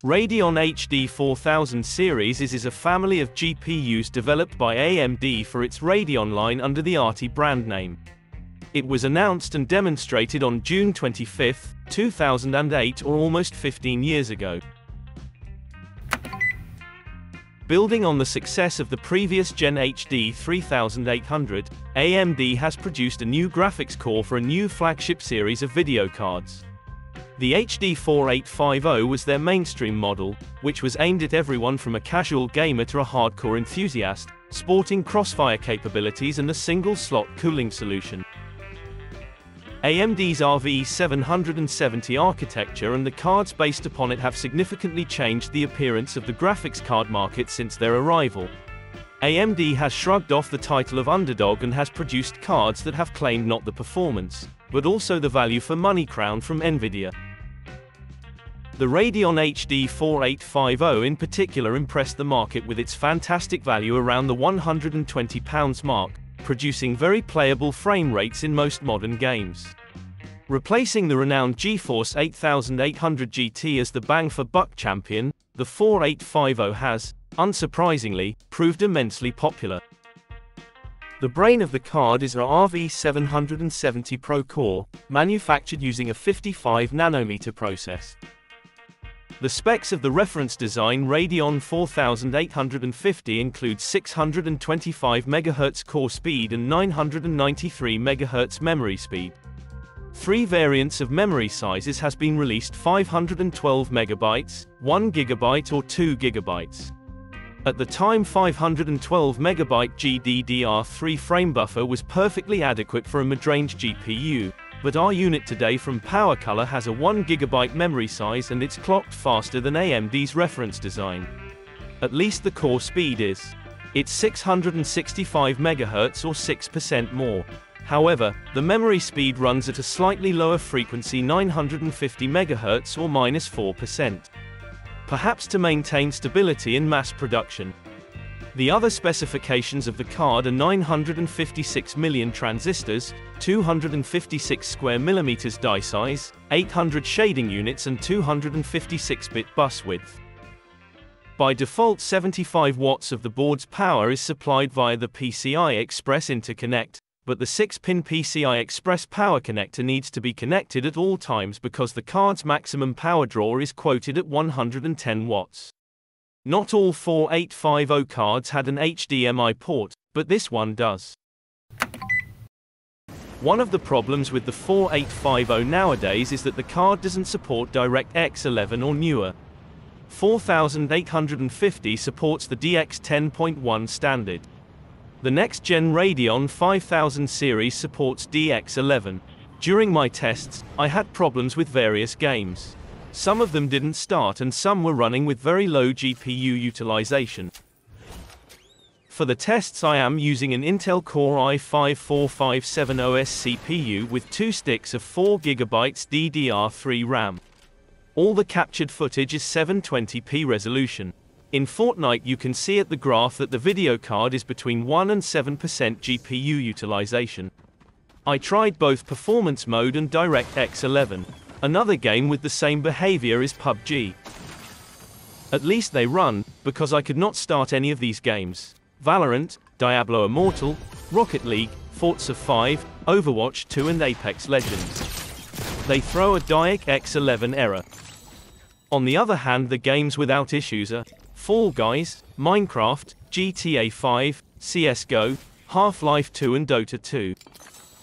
Radeon HD 4000 series is a family of GPUs developed by AMD for its Radeon line under the RT brand name. It was announced and demonstrated on June 25, 2008, or almost 15 years ago. Building on the success of the previous Gen HD 3800, AMD has produced a new graphics core for a new flagship series of video cards. The HD 4850 was their mainstream model, which was aimed at everyone from a casual gamer to a hardcore enthusiast, sporting crossfire capabilities and a single-slot cooling solution. AMD's RV770 architecture and the cards based upon it have significantly changed the appearance of the graphics card market since their arrival. AMD has shrugged off the title of underdog and has produced cards that have claimed not the performance, but also the value for money crown from Nvidia. The Radeon HD 4850 in particular impressed the market with its fantastic value around the £120 mark, producing very playable frame rates in most modern games. Replacing the renowned GeForce 8800 GT as the bang-for-buck champion, the 4850 has, unsurprisingly, proved immensely popular. The brain of the card is our RV770 PRO core, manufactured using a 55 nanometre process. The specs of the reference design Radeon 4850 include 625 MHz core speed and 993 MHz memory speed. Three variants of memory sizes has been released: 512 MB, 1 GB or 2 GB. At the time, 512 MB GDDR3 frame buffer was perfectly adequate for a mid-range GPU, but our unit today from PowerColor has a 1 GB memory size and it's clocked faster than AMD's reference design. At least the core speed is. It's 665 MHz or 6% more. However, the memory speed runs at a slightly lower frequency, 950 MHz or -4%. Perhaps to maintain stability in mass production. The other specifications of the card are 956 million transistors, 256 square millimeters die size, 800 shading units and 256-bit bus width. By default, 75 watts of the board's power is supplied via the PCI Express interconnect, but the 6-pin PCI Express power connector needs to be connected at all times because the card's maximum power draw is quoted at 110 watts. Not all 4850 cards had an HDMI port, but this one does. One of the problems with the 4850 nowadays is that the card doesn't support DirectX 11 or newer. 4850 supports the DX 10.1 standard. The next-gen Radeon 5000 series supports DX 11. During my tests, I had problems with various games. Some of them didn't start and some were running with very low GPU utilization. For the tests I am using an Intel Core i5-4570S CPU with 2 sticks of 4 GB DDR3 RAM. All the captured footage is 720p resolution. In Fortnite you can see at the graph that the video card is between 1 and 7% GPU utilization. I tried both performance mode and DirectX 11. Another game with the same behavior is PUBG. At least they run, because I could not start any of these games. Valorant, Diablo Immortal, Rocket League, Forza 5, Overwatch 2 and Apex Legends. They throw a DirectX 11 error. On the other hand, the games without issues are Fall Guys, Minecraft, GTA 5, CSGO, Half-Life 2 and Dota 2.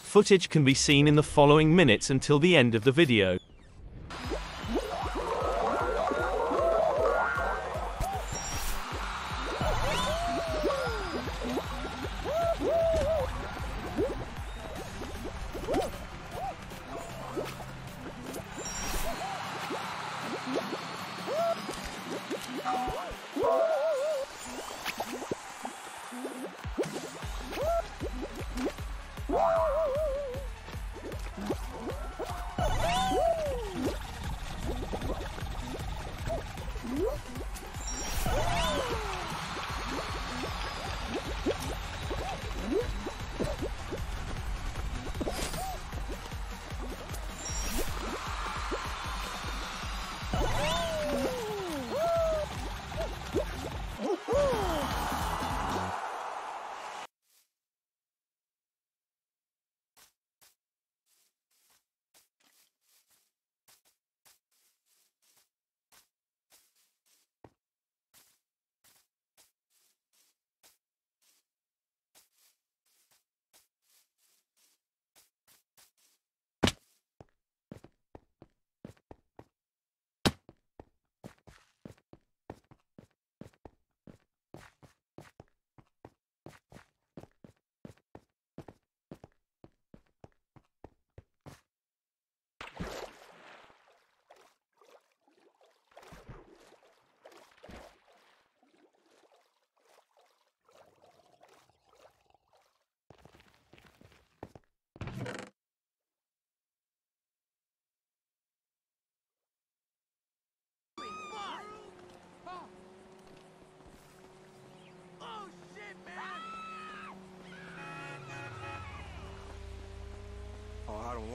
Footage can be seen in the following minutes until the end of the video.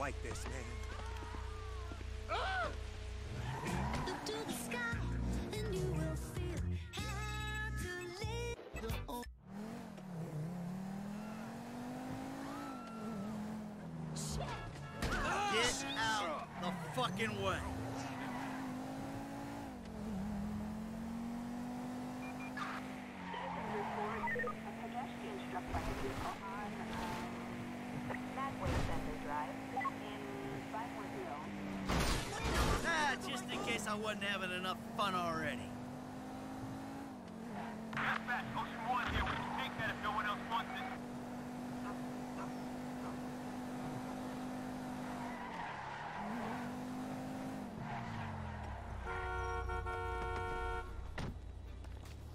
like this, man. Look to the sky, and you will feel how to live your own. Get out the fucking way. Just in case I wasn't having enough fun already. Dispatch, Ocean 1 here. We can take that if no one else wants it.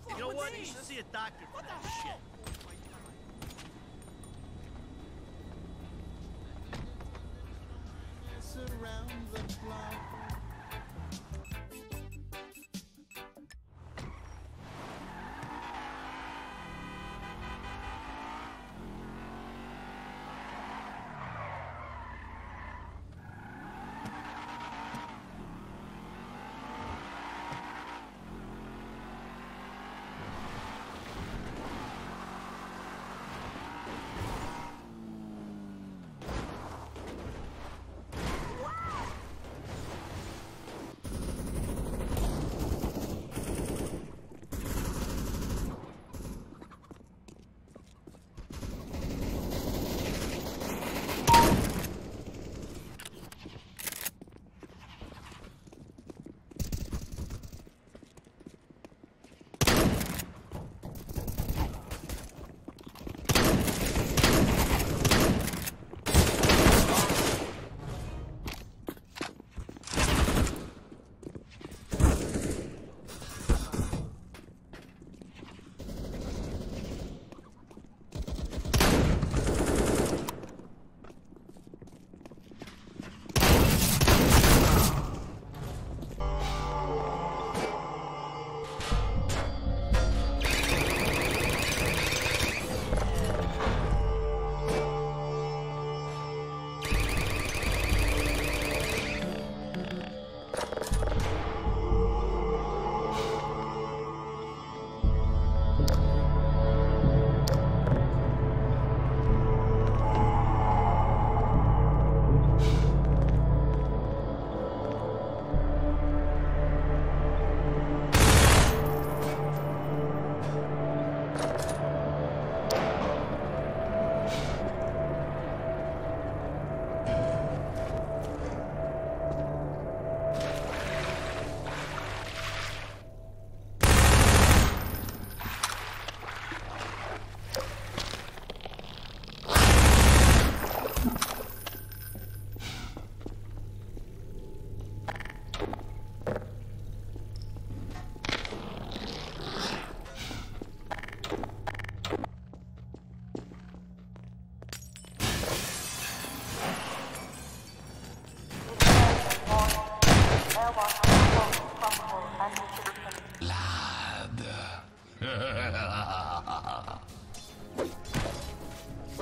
You know what? You should see a doctor for that shit. Around the block.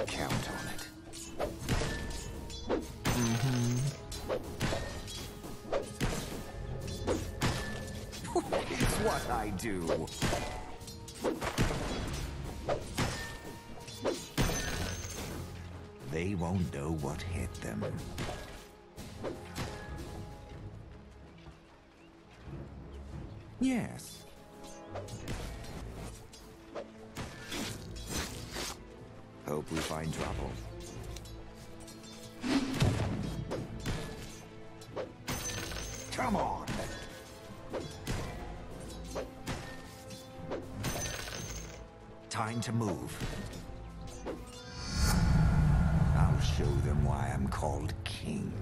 Count on it. It's what I do. They won't know what hit them. Yes. Hope we find trouble. Come on! Time to move. I'll show them why I'm called king.